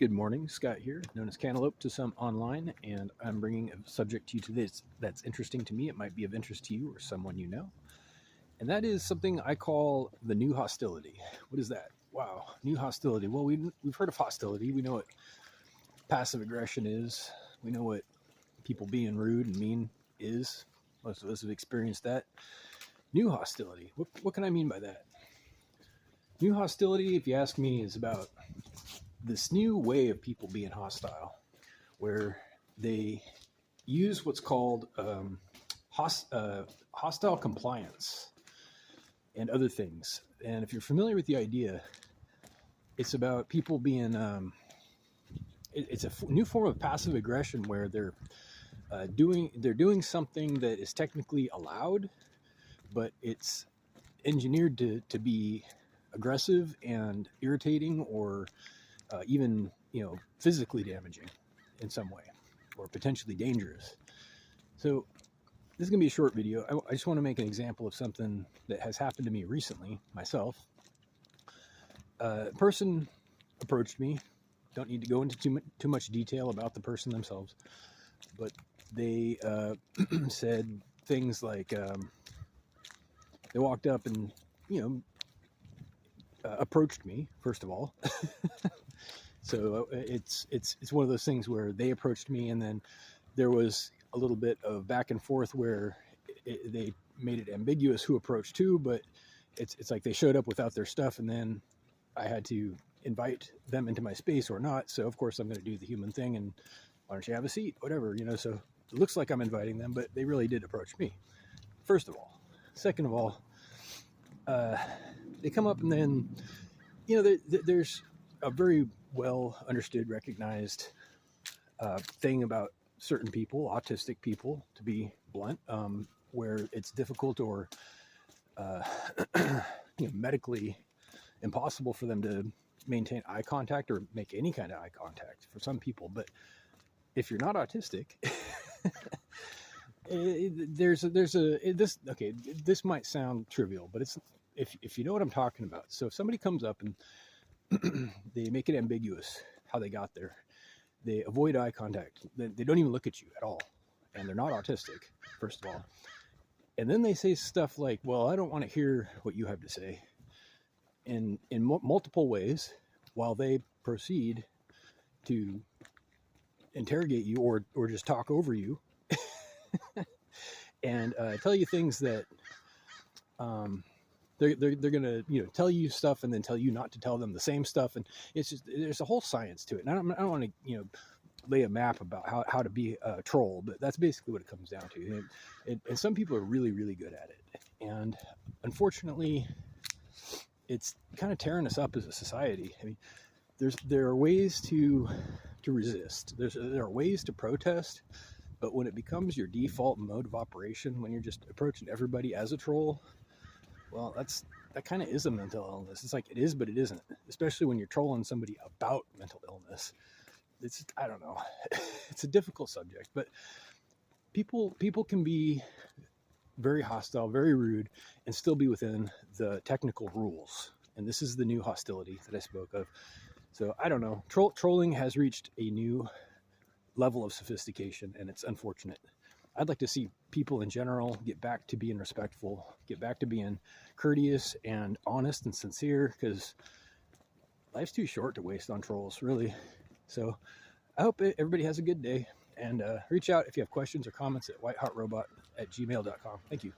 Good morning, Scott here, known as Cantaloupe to some online, and I'm bringing a subject to you today that's interesting to me. It might be of interest to you or someone you know, and that is something I call the new hostility. What is that? Wow, new hostility. Well, we've heard of hostility. We know what passive aggression is. We know what people being rude and mean is. Most of us have experienced that. New hostility. What can I mean by that? New hostility, if you ask me, is about this new way of people being hostile, where they use what's called hostile compliance and other things. And if you're familiar with the idea, it's about people being it's a new form of passive aggression where they're doing something that is technically allowed, but it's engineered to be aggressive and irritating, or even physically damaging in some way, or potentially dangerous. So this is gonna be a short video. I just want to make an example of something that has happened to me recently myself. A person approached me. Don't need to go into too much detail about the person themselves, but they said things like they walked up and approached me first of all. So it's one of those things where they approached me, and then there was a little bit of back and forth where they made it ambiguous who approached who, but it's like they showed up without their stuff, and then I had to invite them into my space or not. So of course I'm going to do the human thing and why don't you have a seat, whatever, so it looks like I'm inviting them, but they really did approach me, first of all. Second of all, they come up, and then there's a very well understood, recognized thing about certain people, autistic people, to be blunt, where it's difficult or medically impossible for them to maintain eye contact or make any kind of eye contact for some people. But if you're not autistic, this might sound trivial, but it's if you know what I'm talking about. So if somebody comes up and they make it ambiguous how they got there, they avoid eye contact, they don't even look at you at all, and they're not autistic, first of all, and then they say stuff like, well, I don't want to hear what you have to say, in multiple ways, while they proceed to interrogate you or just talk over you and tell you things that they're gonna tell you stuff and then tell you not to tell them the same stuff, and it's just, there's a whole science to it. And I don't want to lay a map about how to be a troll, but that's basically what it comes down to. And some people are really, really good at it, and unfortunately it's kind of tearing us up as a society. I mean, there are ways to resist, there are ways to protest, but when it becomes your default mode of operation, when you're just approaching everybody as a troll, well, that kind of is a mental illness. It's like, it is, but it isn't, especially when you're trolling somebody about mental illness. It's, I don't know, it's a difficult subject, but people can be very hostile, very rude, and still be within the technical rules. And this is the new hostility that I spoke of. So I don't know, trolling has reached a new level of sophistication, and it's unfortunate. I'd like to see people in general get back to being respectful, get back to being courteous and honest and sincere, because life's too short to waste on trolls, really. So I hope everybody has a good day, and reach out if you have questions or comments at whiteheartrobot@gmail.com. Thank you.